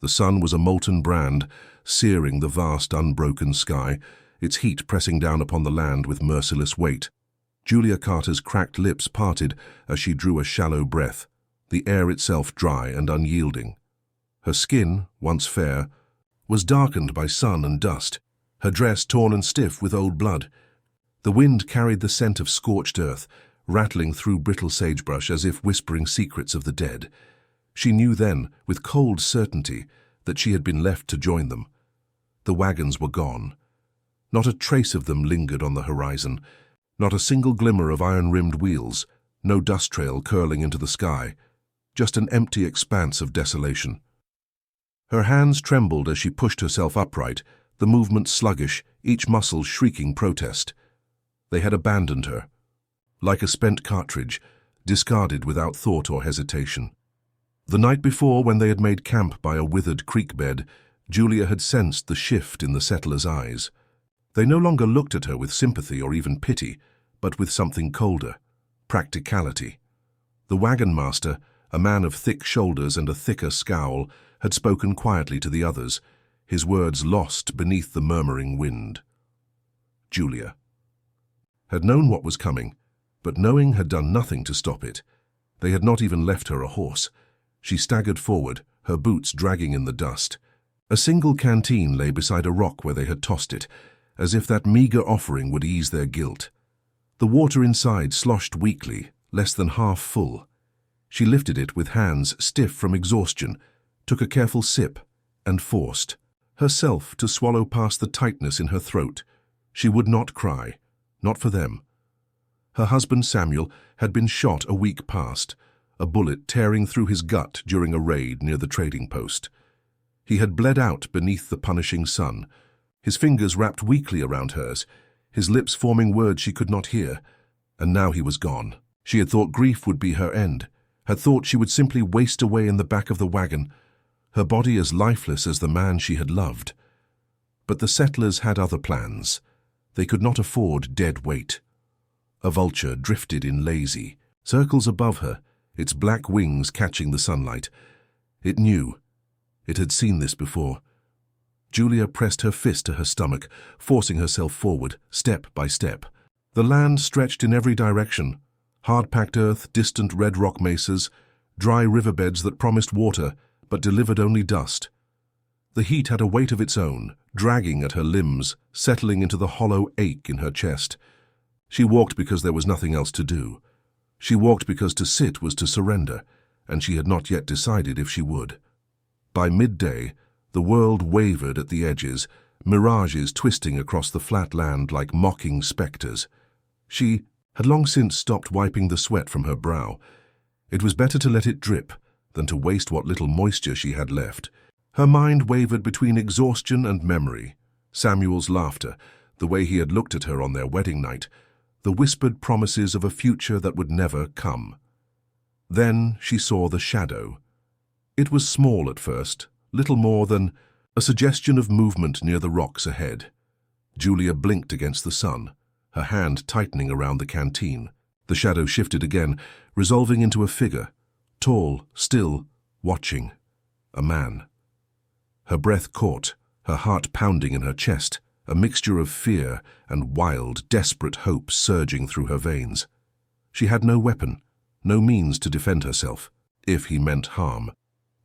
The sun was a molten brand, searing the vast, unbroken sky, its heat pressing down upon the land with merciless weight. Julia Carter's cracked lips parted as she drew a shallow breath, the air itself dry and unyielding. Her skin, once fair, was darkened by sun and dust, her dress torn and stiff with old blood. The wind carried the scent of scorched earth, rattling through brittle sagebrush as if whispering secrets of the dead. She knew then, with cold certainty, that she had been left to join them. The wagons were gone. Not a trace of them lingered on the horizon, not a single glimmer of iron-rimmed wheels, no dust trail curling into the sky, just an empty expanse of desolation. Her hands trembled as she pushed herself upright, the movement sluggish, each muscle shrieking protest. They had abandoned her, like a spent cartridge, discarded without thought or hesitation. The night before, when they had made camp by a withered creek bed, Julia had sensed the shift in the settlers' eyes. They no longer looked at her with sympathy or even pity, but with something colder, practicality. The wagon master, a man of thick shoulders and a thicker scowl, had spoken quietly to the others, his words lost beneath the murmuring wind. Julia had known what was coming, but knowing had done nothing to stop it. They had not even left her a horse. She staggered forward, her boots dragging in the dust. A single canteen lay beside a rock where they had tossed it, as if that meager offering would ease their guilt. The water inside sloshed weakly, less than half full. She lifted it with hands stiff from exhaustion, took a careful sip, and forced herself to swallow past the tightness in her throat. She would not cry, not for them. Her husband Samuel had been shot a week past, a bullet tearing through his gut during a raid near the trading post. He had bled out beneath the punishing sun, his fingers wrapped weakly around hers, his lips forming words she could not hear, and now he was gone. She had thought grief would be her end, had thought she would simply waste away in the back of the wagon, her body as lifeless as the man she had loved. But the settlers had other plans. They could not afford dead weight. A vulture drifted in lazy circles above her, its black wings catching the sunlight. It knew. It had seen this before. Julia pressed her fist to her stomach, forcing herself forward, step by step. The land stretched in every direction. Hard-packed earth, distant red rock mesas, dry riverbeds that promised water, but delivered only dust. The heat had a weight of its own, dragging at her limbs, settling into the hollow ache in her chest. She walked because there was nothing else to do. She walked because to sit was to surrender, and she had not yet decided if she would. By midday, the world wavered at the edges, mirages twisting across the flat land like mocking specters. She had long since stopped wiping the sweat from her brow. It was better to let it drip than to waste what little moisture she had left. Her mind wavered between exhaustion and memory. Samuel's laughter, the way he had looked at her on their wedding night, the whispered promises of a future that would never come. Then she saw the shadow. It was small at first, little more than a suggestion of movement near the rocks ahead. Julia blinked against the sun, her hand tightening around the canteen. The shadow shifted again, resolving into a figure, tall, still, watching. A man. Her breath caught, her heart pounding in her chest, a mixture of fear and wild, desperate hope surging through her veins. She had no weapon, no means to defend herself, if he meant harm.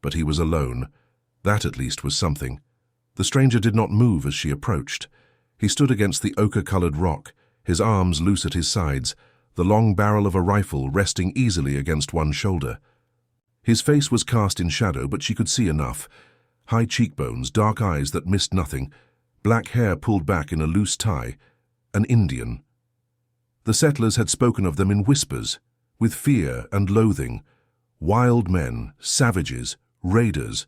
But he was alone. That at least was something. The stranger did not move as she approached. He stood against the ochre-colored rock, his arms loose at his sides, the long barrel of a rifle resting easily against one shoulder. His face was cast in shadow, but she could see enough. High cheekbones, dark eyes that missed nothing, black hair pulled back in a loose tie, an Indian. The settlers had spoken of them in whispers, with fear and loathing. Wild men, savages, raiders,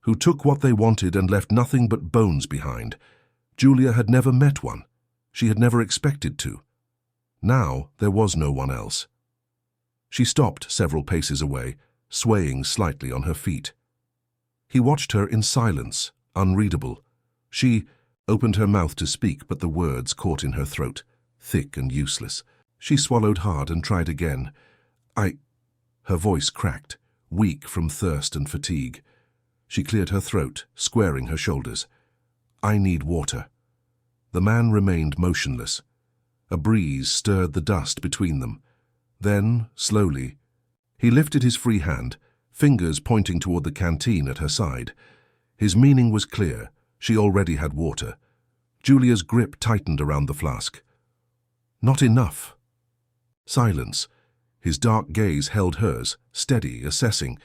who took what they wanted and left nothing but bones behind. Julia had never met one. She had never expected to. Now there was no one else. She stopped several paces away, swaying slightly on her feet. He watched her in silence, unreadable. She opened her mouth to speak, but the words caught in her throat, thick and useless. She swallowed hard and tried again. Her voice cracked, weak from thirst and fatigue. She cleared her throat, squaring her shoulders. "I need water." The man remained motionless. A breeze stirred the dust between them. Then, slowly, he lifted his free hand, fingers pointing toward the canteen at her side. His meaning was clear. She already had water. Julia's grip tightened around the flask. Not enough. Silence. His dark gaze held hers, steady, assessing.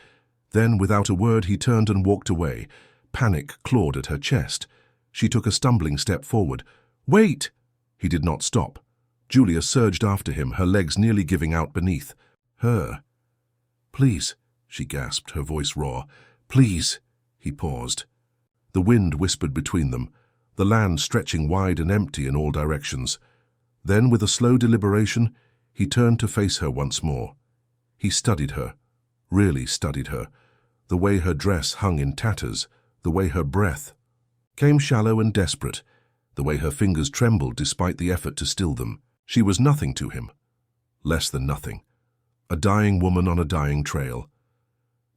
Then, without a word, he turned and walked away. Panic clawed at her chest. She took a stumbling step forward. "Wait!" He did not stop. Julia surged after him, her legs nearly giving out beneath her. "Please," she gasped, her voice raw. "Please." He paused. The wind whispered between them, the land stretching wide and empty in all directions. Then, with a slow deliberation, he turned to face her once more. He studied her, really studied her, the way her dress hung in tatters, the way her breath came shallow and desperate, the way her fingers trembled despite the effort to still them. She was nothing to him, less than nothing, a dying woman on a dying trail.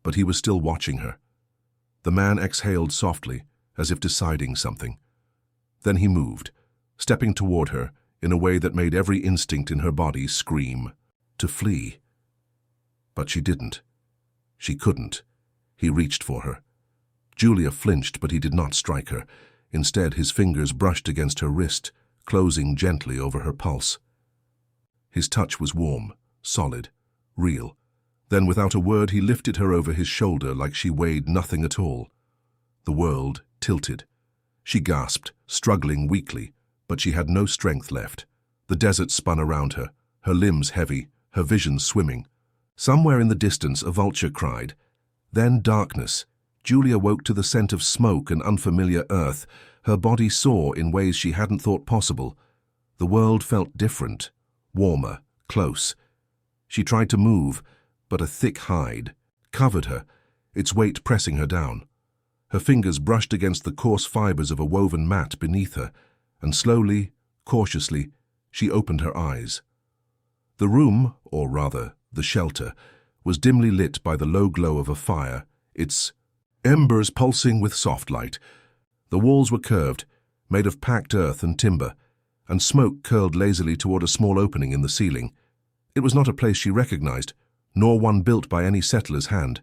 But he was still watching her. The man exhaled softly, as if deciding something. Then he moved, stepping toward her in a way that made every instinct in her body scream, to flee. But she didn't. She couldn't. He reached for her. Julia flinched, but he did not strike her. Instead, his fingers brushed against her wrist, closing gently over her pulse. His touch was warm, solid, real. Then, without a word, he lifted her over his shoulder like she weighed nothing at all. The world tilted. She gasped, struggling weakly, but she had no strength left. The desert spun around her, her limbs heavy, her vision swimming. Somewhere in the distance, a vulture cried. Then darkness. Julia woke to the scent of smoke and unfamiliar earth. Her body sore in ways she hadn't thought possible. The world felt different, warmer, close. She tried to move, but a thick hide covered her, its weight pressing her down. Her fingers brushed against the coarse fibers of a woven mat beneath her, and slowly, cautiously, she opened her eyes. The room, or rather, the shelter, was dimly lit by the low glow of a fire, its embers pulsing with soft light. The walls were curved, made of packed earth and timber, and smoke curled lazily toward a small opening in the ceiling. It was not a place she recognized, nor one built by any settler's hand.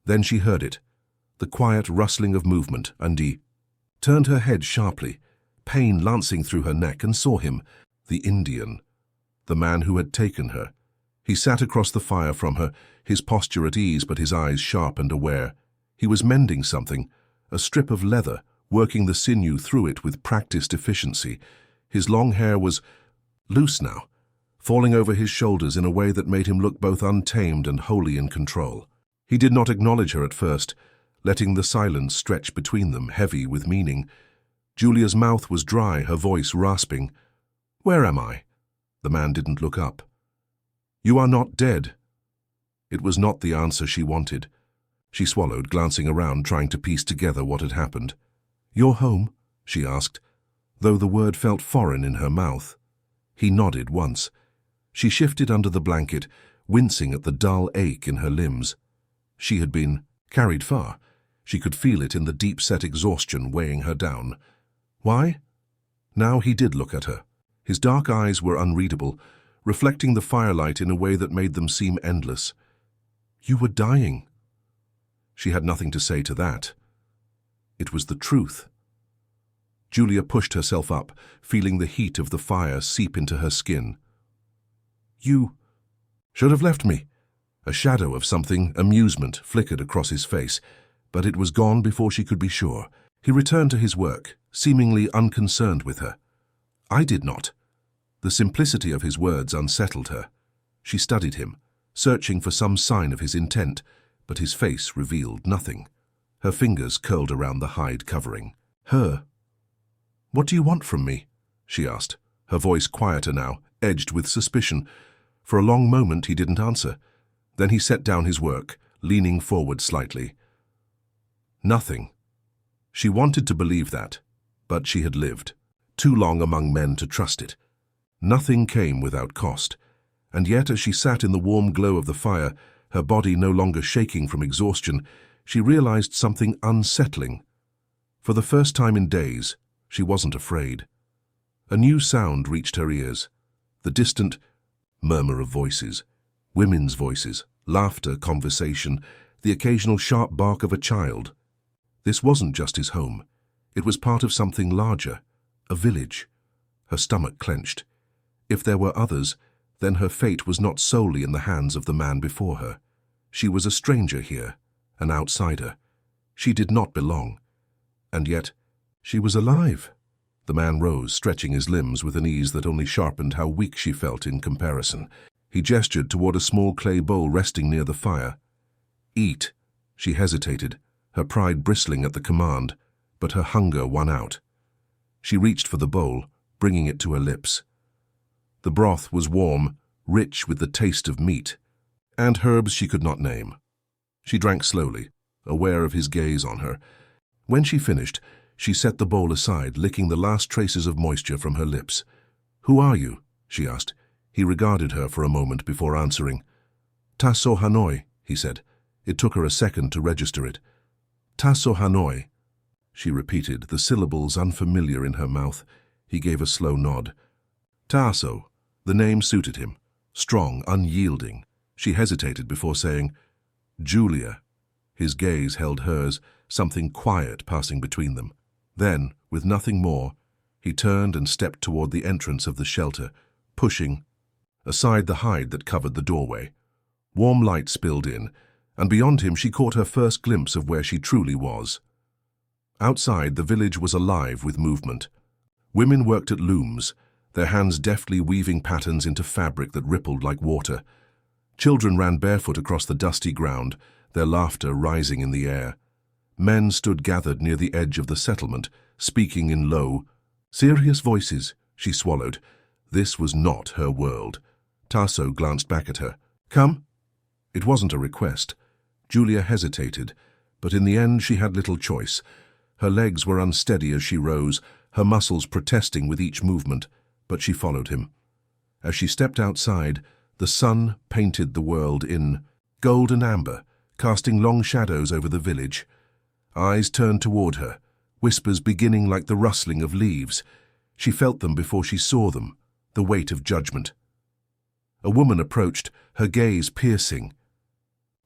Then she heard it, the quiet rustling of movement, and he turned her head sharply, pain lancing through her neck, and saw him, the Indian, the man who had taken her. He sat across the fire from her, his posture at ease but his eyes sharp and aware. He was mending something, a strip of leather, working the sinew through it with practiced efficiency. His long hair was loose now, falling over his shoulders in a way that made him look both untamed and wholly in control. He did not acknowledge her at first, letting the silence stretch between them, heavy with meaning. Julia's mouth was dry, her voice rasping. "Where am I?" The man didn't look up. "You are not dead." It was not the answer she wanted. She swallowed, glancing around, trying to piece together what had happened. "You're home?" she asked, though the word felt foreign in her mouth. He nodded once. She shifted under the blanket, wincing at the dull ache in her limbs. She had been carried far. She could feel it in the deep-set exhaustion weighing her down. Why? Now he did look at her. His dark eyes were unreadable, reflecting the firelight in a way that made them seem endless. "You were dying." She had nothing to say to that. It was the truth. Julia pushed herself up, feeling the heat of the fire seep into her skin. "You should have left me." A shadow of something, amusement, flickered across his face, but it was gone before she could be sure. He returned to his work, seemingly unconcerned with her. "I did not." The simplicity of his words unsettled her. She studied him, searching for some sign of his intent, but his face revealed nothing. Her fingers curled around the hide covering. "Her? What do you want from me?" she asked, her voice quieter now, edged with suspicion. For a long moment he didn't answer. Then he set down his work, leaning forward slightly. Nothing. She wanted to believe that, but she had lived too long among men to trust it. Nothing came without cost, and yet as she sat in the warm glow of the fire, her body no longer shaking from exhaustion, she realized something unsettling. For the first time in days, she wasn't afraid. A new sound reached her ears, the distant murmur of voices, women's voices, laughter, conversation, the occasional sharp bark of a child. This wasn't just his home. It was part of something larger, a village. Her stomach clenched. If there were others, then her fate was not solely in the hands of the man before her. She was a stranger here, an outsider. She did not belong. And yet, she was alive. The man rose, stretching his limbs with an ease that only sharpened how weak she felt in comparison. He gestured toward a small clay bowl resting near the fire. "Eat." She hesitated, her pride bristling at the command, but her hunger won out. She reached for the bowl, bringing it to her lips. The broth was warm, rich with the taste of meat, and herbs she could not name. She drank slowly, aware of his gaze on her. When she finished, she set the bowl aside, licking the last traces of moisture from her lips. "Who are you?" she asked. He regarded her for a moment before answering. "Taaso Hanoi," he said. It took her a second to register it. "Taaso Hanoi," she repeated, the syllables unfamiliar in her mouth. He gave a slow nod. Taaso. The name suited him. Strong, unyielding. She hesitated before saying, "Julia." His gaze held hers, something quiet passing between them. Then, with nothing more, he turned and stepped toward the entrance of the shelter, pushing aside the hide that covered the doorway. Warm light spilled in, and beyond him she caught her first glimpse of where she truly was. Outside, the village was alive with movement. Women worked at looms, their hands deftly weaving patterns into fabric that rippled like water. Children ran barefoot across the dusty ground, their laughter rising in the air. Men stood gathered near the edge of the settlement, speaking in low, serious voices. She swallowed. This was not her world. Taaso glanced back at her. "Come?" It wasn't a request. Julia hesitated, but in the end she had little choice. Her legs were unsteady as she rose, her muscles protesting with each movement, but she followed him. As she stepped outside, the sun painted the world in gold and amber, casting long shadows over the village. Eyes turned toward her, whispers beginning like the rustling of leaves. She felt them before she saw them, the weight of judgment. A woman approached, her gaze piercing.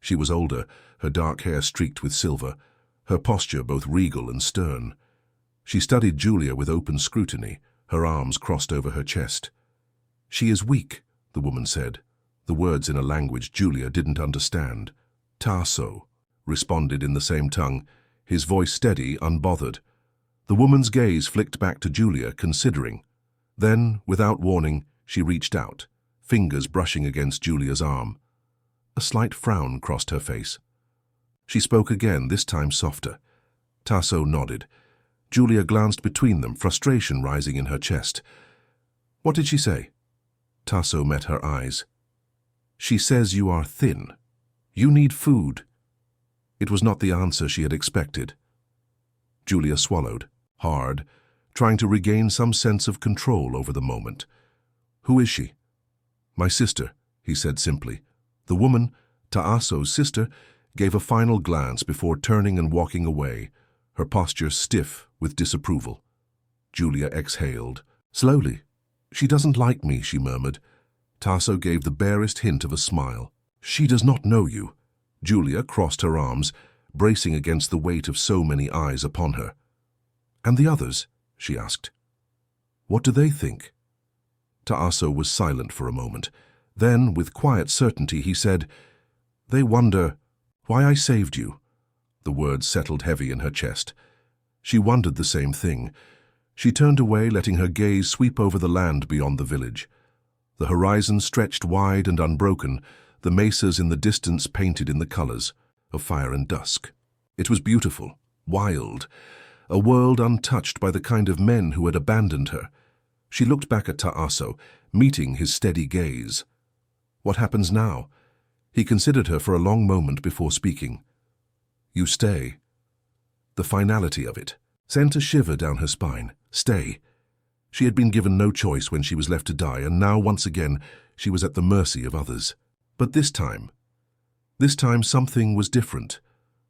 She was older, her dark hair streaked with silver, her posture both regal and stern. She studied Julia with open scrutiny, her arms crossed over her chest. "She is weak," the woman said, the words in a language Julia didn't understand. "Taaso," responded in the same tongue, his voice steady, unbothered. The woman's gaze flicked back to Julia, considering. Then, without warning, she reached out, fingers brushing against Julia's arm. A slight frown crossed her face. She spoke again, this time softer. Taaso nodded. Julia glanced between them, frustration rising in her chest. "What did she say?" Taaso met her eyes. "She says you are thin. You need food." It was not the answer she had expected. Julia swallowed, hard, trying to regain some sense of control over the moment. "Who is she?" "My sister," he said simply. The woman, Taaso's sister, gave a final glance before turning and walking away, her posture stiff with disapproval. Julia exhaled. Slowly. "She doesn't like me," she murmured. Taaso gave the barest hint of a smile. "She does not know you." Julia crossed her arms, bracing against the weight of so many eyes upon her. "And the others?" she asked. "What do they think?" Taaso was silent for a moment. Then, with quiet certainty, he said, "They wonder why I saved you." The words settled heavy in her chest. She wondered the same thing. She turned away, letting her gaze sweep over the land beyond the village. The horizon stretched wide and unbroken, the mesas in the distance painted in the colors of fire and dusk. It was beautiful, wild, a world untouched by the kind of men who had abandoned her. She looked back at Taaso, meeting his steady gaze. "What happens now?" He considered her for a long moment before speaking. "You stay." The finality of it sent a shiver down her spine. Stay. She had been given no choice when she was left to die, and now once again she was at the mercy of others. But this time something was different.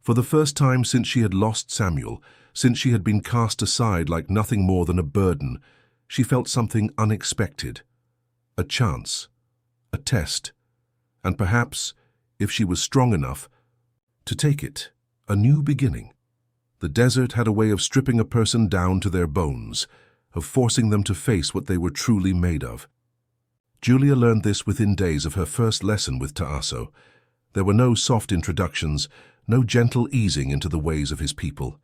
For the first time since she had lost Samuel, since she had been cast aside like nothing more than a burden, she felt something unexpected. A chance, a test, and perhaps, if she was strong enough, to take it, a new beginning. The desert had a way of stripping a person down to their bones, of forcing them to face what they were truly made of. Julia learned this within days of her first lesson with Taaso. There were no soft introductions, no gentle easing into the ways of his people.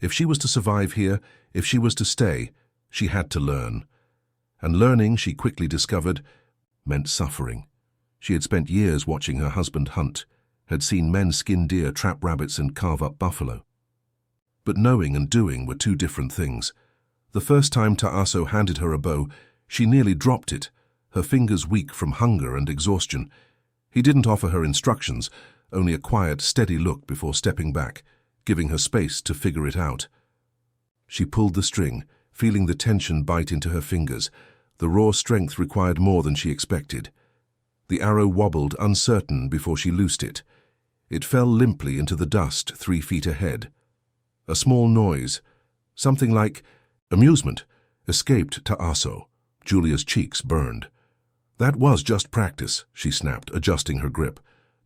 If she was to survive here, if she was to stay, she had to learn. And learning, she quickly discovered, meant suffering. She had spent years watching her husband hunt, had seen men skin deer, trap rabbits, and carve up buffalo. But knowing and doing were two different things. The first time Taaso handed her a bow, she nearly dropped it, her fingers weak from hunger and exhaustion. He didn't offer her instructions, only a quiet, steady look before stepping back, giving her space to figure it out. She pulled the string, feeling the tension bite into her fingers. The raw strength required more than she expected. The arrow wobbled, uncertain, before she loosed it. It fell limply into the dust 3 feet ahead. A small noise, something like amusement, escaped Taaso. Julia's cheeks burned. That was just practice, she snapped, adjusting her grip.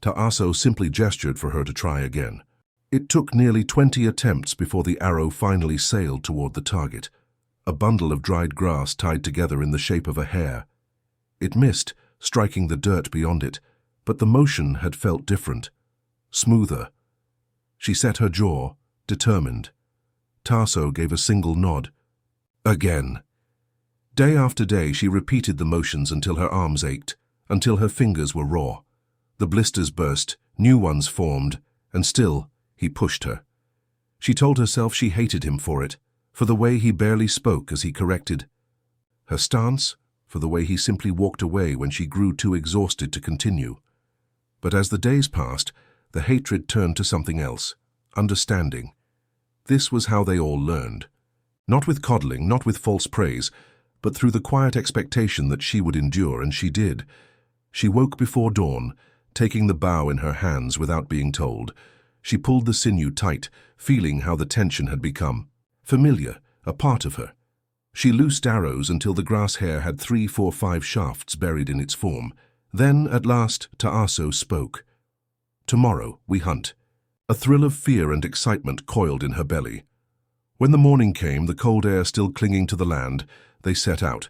Taaso simply gestured for her to try again. It took nearly 20 attempts before the arrow finally sailed toward the target, a bundle of dried grass tied together in the shape of a hair. It missed, striking the dirt beyond it, but the motion had felt different, smoother. She set her jaw, determined. Taaso gave a single nod. Again. Day after day she repeated the motions until her arms ached, until her fingers were raw. The blisters burst, new ones formed, and still he pushed her. She told herself she hated him for it, for the way he barely spoke as he corrected. Her stance, for the way he simply walked away when she grew too exhausted to continue. But as the days passed, the hatred turned to something else, understanding. This was how they all learned. Not with coddling, not with false praise, but through the quiet expectation that she would endure, and she did. She woke before dawn, taking the bow in her hands without being told. She pulled the sinew tight, feeling how the tension had become familiar, a part of her. She loosed arrows until the grass hair had 3, 4, 5 shafts buried in its form. Then, at last, Taaso spoke. Tomorrow we hunt. A thrill of fear and excitement coiled in her belly. When the morning came, the cold air still clinging to the land, they set out.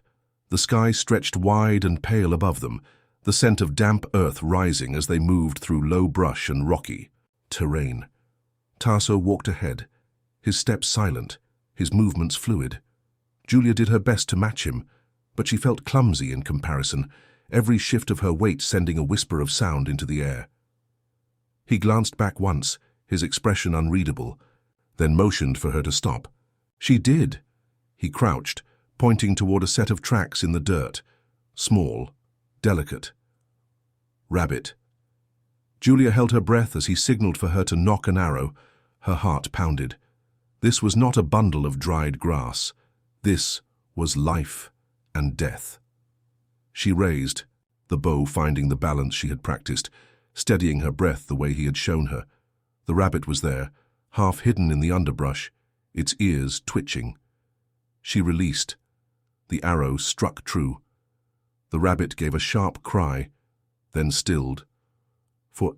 The sky stretched wide and pale above them, the scent of damp earth rising as they moved through low brush and rocky terrain. Taaso walked ahead, his steps silent, his movements fluid. Julia did her best to match him, but she felt clumsy in comparison, every shift of her weight sending a whisper of sound into the air. He glanced back once, his expression unreadable, then motioned for her to stop. She did. He crouched, pointing toward a set of tracks in the dirt, small, delicate. Rabbit. Julia held her breath as he signaled for her to nock an arrow. Her heart pounded. This was not a bundle of dried grass. This was life and death. She raised, the bow finding the balance she had practiced, steadying her breath the way he had shown her. The rabbit was there, half hidden in the underbrush, its ears twitching. She released. The arrow struck true. The rabbit gave a sharp cry, then stilled. For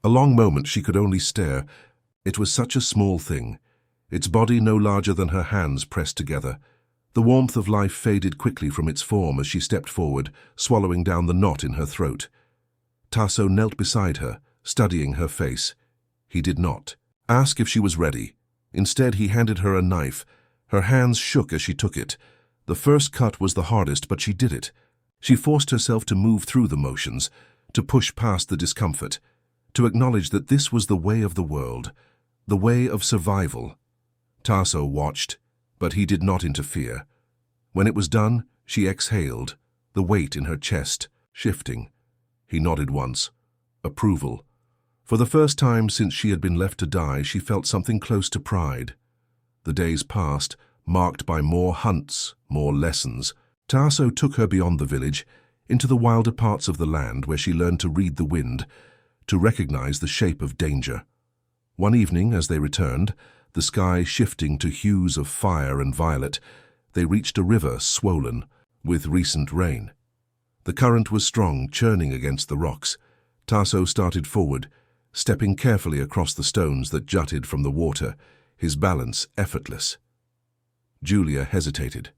a long moment she could only stare. It was such a small thing, its body no larger than her hands pressed together. The warmth of life faded quickly from its form as she stepped forward, swallowing down the knot in her throat. Taaso knelt beside her, studying her face. He did not ask if she was ready. Instead, he handed her a knife. Her hands shook as she took it. The first cut was the hardest, but she did it. She forced herself to move through the motions, to push past the discomfort, to acknowledge that this was the way of the world, the way of survival. Taaso watched, but he did not interfere. When it was done, she exhaled, the weight in her chest shifting. He nodded once. Approval. For the first time since she had been left to die, she felt something close to pride. The days passed, marked by more hunts, more lessons. Taaso took her beyond the village, into the wilder parts of the land where she learned to read the wind, to recognize the shape of danger. One evening, as they returned, the sky shifting to hues of fire and violet, they reached a river swollen with recent rain. The current was strong, churning against the rocks. Taaso started forward, stepping carefully across the stones that jutted from the water, his balance effortless. Julia hesitated.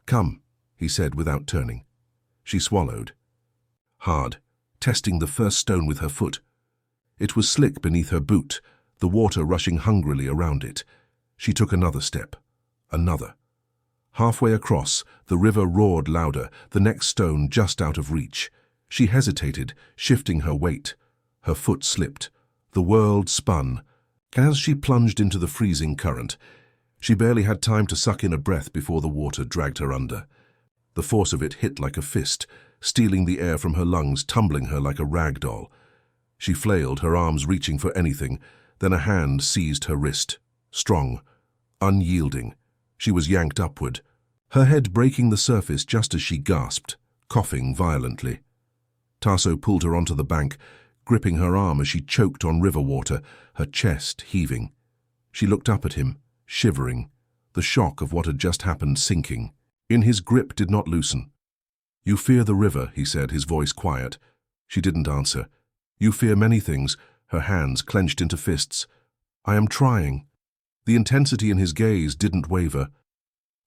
"Come," he said without turning. She swallowed. Hard, testing the first stone with her foot. It was slick beneath her boot, the water rushing hungrily around it. She took another step. Another. Halfway across, the river roared louder, the next stone just out of reach. She hesitated, shifting her weight. Her foot slipped. The world spun. As she plunged into the freezing current, she barely had time to suck in a breath before the water dragged her under. The force of it hit like a fist, stealing the air from her lungs, tumbling her like a rag doll. She flailed, her arms reaching for anything, then a hand seized her wrist. Strong, unyielding. She was yanked upward, her head breaking the surface just as she gasped, coughing violently. Taaso pulled her onto the bank, gripping her arm as she choked on river water, her chest heaving. She looked up at him, shivering, the shock of what had just happened sinking. In his grip did not loosen. "You fear the river," he said, his voice quiet. She didn't answer. "You fear many things," her hands clenched into fists. "I am trying." The intensity in his gaze didn't waver.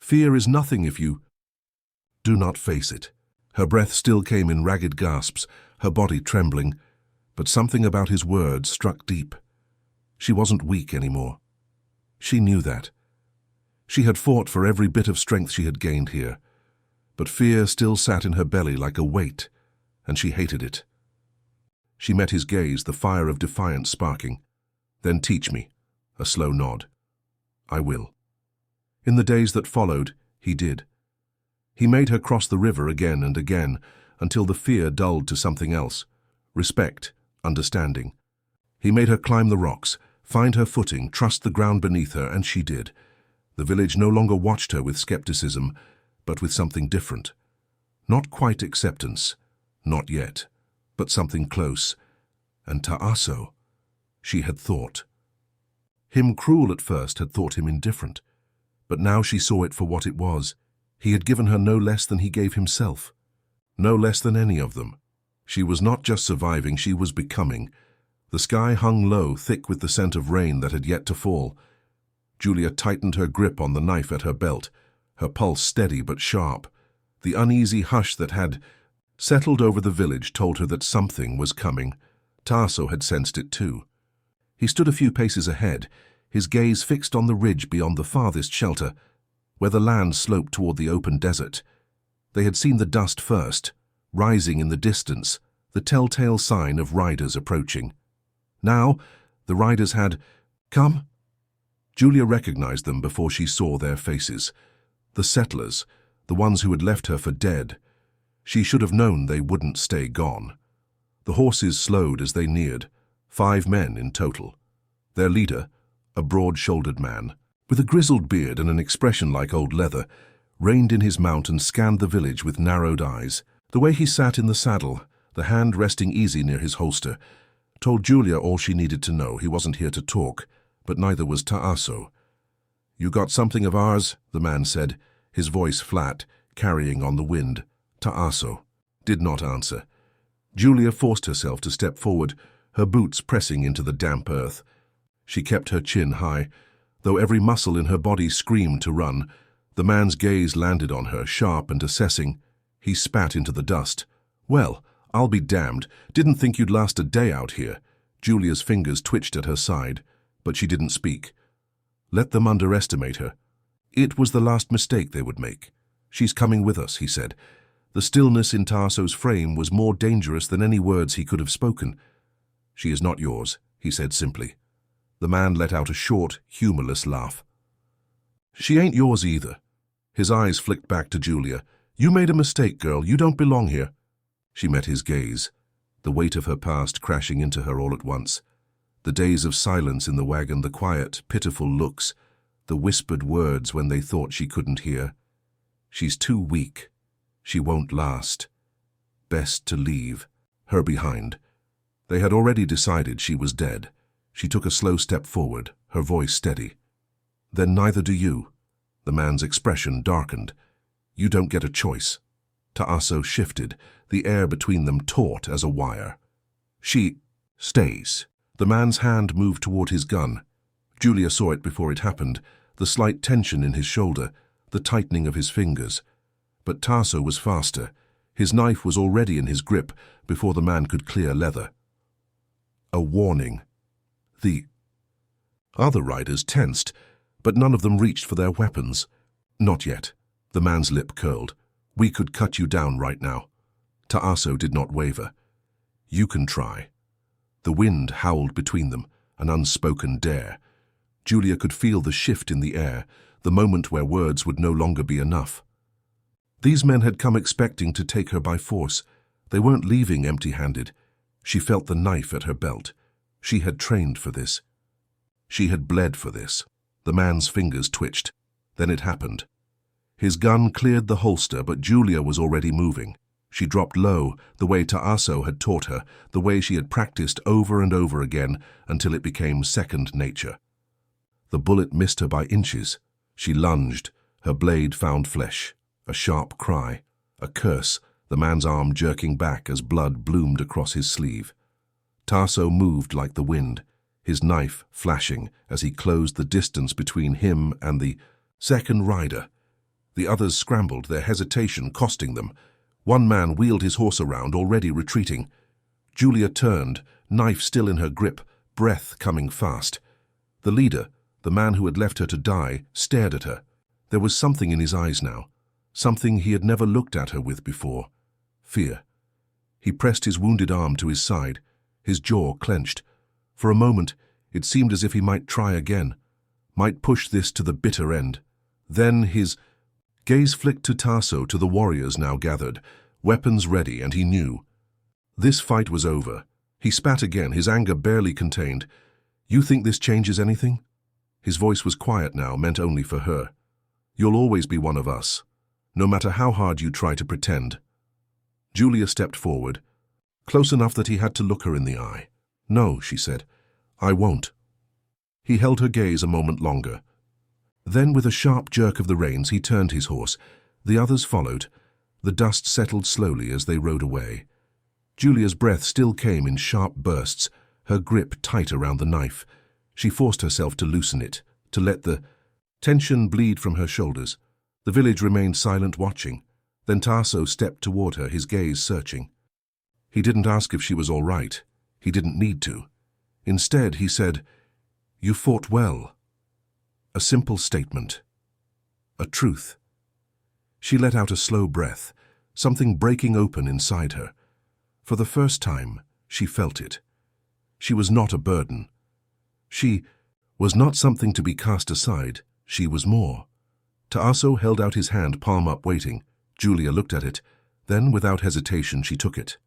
"Fear is nothing if you do not face it." Her breath still came in ragged gasps, her body trembling, but something about his words struck deep. She wasn't weak anymore. She knew that. She had fought for every bit of strength she had gained here, but fear still sat in her belly like a weight, and she hated it. She met his gaze, the fire of defiance sparking. "Then teach me." A slow nod. "I will." In the days that followed, he did. He made her cross the river again and again, until the fear dulled to something else. Respect, understanding. He made her climb the rocks, find her footing, trust the ground beneath her, and she did. The village no longer watched her with skepticism, but with something different. Not quite acceptance, not yet, but something close. And Taaso, she had thought. Him cruel at first, had thought him indifferent, but now she saw it for what it was. He had given her no less than he gave himself, no less than any of them. She was not just surviving, she was becoming. The sky hung low, thick with the scent of rain that had yet to fall. Julia tightened her grip on the knife at her belt, her pulse steady but sharp. The uneasy hush that had settled over the village told her that something was coming. Taaso had sensed it too. He stood a few paces ahead, his gaze fixed on the ridge beyond the farthest shelter, where the land sloped toward the open desert. They had seen the dust first, rising in the distance, the telltale sign of riders approaching. Now, the riders had come. Julia recognized them before she saw their faces. The settlers, the ones who had left her for dead. She should have known they wouldn't stay gone. The horses slowed as they neared, 5 men in total. Their leader, a broad-shouldered man, with a grizzled beard and an expression like old leather, reined in his mount and scanned the village with narrowed eyes. The way he sat in the saddle, the hand resting easy near his holster, told Julia all she needed to know. He wasn't here to talk, but neither was Taaso. "You got something of ours?" the man said, his voice flat, carrying on the wind. Taaso did not answer. Julia forced herself to step forward, her boots pressing into the damp earth. She kept her chin high, though every muscle in her body screamed to run. The man's gaze landed on her, sharp and assessing. He spat into the dust. "Well, I'll be damned. Didn't think you'd last a day out here." Julia's fingers twitched at her side, but she didn't speak. Let them underestimate her. It was the last mistake they would make. "She's coming with us," he said. The stillness in Taaso's frame was more dangerous than any words he could have spoken. "She is not yours," he said simply. The man let out a short, humorless laugh. "She ain't yours either." His eyes flicked back to Julia. "You made a mistake, girl. You don't belong here." She met his gaze, the weight of her past crashing into her all at once. The days of silence in the wagon, the quiet, pitiful looks, the whispered words when they thought she couldn't hear. "She's too weak. She won't last. Best to leave her behind." They had already decided she was dead. She took a slow step forward, her voice steady. "Then neither do you." The man's expression darkened. "You don't get a choice." Taaso shifted, the air between them taut as a wire. "She stays." The man's hand moved toward his gun. Julia saw it before it happened, the slight tension in his shoulder, the tightening of his fingers. But Taaso was faster. His knife was already in his grip before the man could clear leather. A warning. The other riders tensed, but none of them reached for their weapons. "Not yet." The man's lip curled. "We could cut you down right now." Taaso did not waver. "You can try." The wind howled between them, an unspoken dare. Julia could feel the shift in the air, the moment where words would no longer be enough. These men had come expecting to take her by force. They weren't leaving empty-handed. She felt the knife at her belt. She had trained for this. She had bled for this. The man's fingers twitched. Then it happened. His gun cleared the holster, but Julia was already moving. She dropped low, the way Taaso had taught her, the way she had practiced over and over again until it became second nature. The bullet missed her by inches. She lunged. Her blade found flesh. A sharp cry. A curse, the man's arm jerking back as blood bloomed across his sleeve. Taaso moved like the wind, his knife flashing as he closed the distance between him and the second rider. The others scrambled, their hesitation costing them. One man wheeled his horse around, already retreating. Julia turned, knife still in her grip, breath coming fast. The leader, the man who had left her to die, stared at her. There was something in his eyes now, something he had never looked at her with before. Fear. He pressed his wounded arm to his side, his jaw clenched. For a moment, it seemed as if he might try again, might push this to the bitter end. Then his gaze flicked to Taaso, to the warriors now gathered, weapons ready, and he knew. This fight was over. He spat again, his anger barely contained. "You think this changes anything?" His voice was quiet now, meant only for her. "You'll always be one of us, no matter how hard you try to pretend." Julia stepped forward, close enough that he had to look her in the eye. "No," she said, "I won't." He held her gaze a moment longer. Then, with a sharp jerk of the reins, he turned his horse. The others followed. The dust settled slowly as they rode away. Julia's breath still came in sharp bursts, her grip tight around the knife. She forced herself to loosen it, to let the tension bleed from her shoulders. The village remained silent, watching. Then Taaso stepped toward her, his gaze searching. He didn't ask if she was all right. He didn't need to. Instead, he said, "You fought well." A simple statement. A truth. She let out a slow breath, something breaking open inside her. For the first time, she felt it. She was not a burden. She was not something to be cast aside. She was more. Taaso held out his hand, palm up, waiting. Julia looked at it. Then, without hesitation, she took it.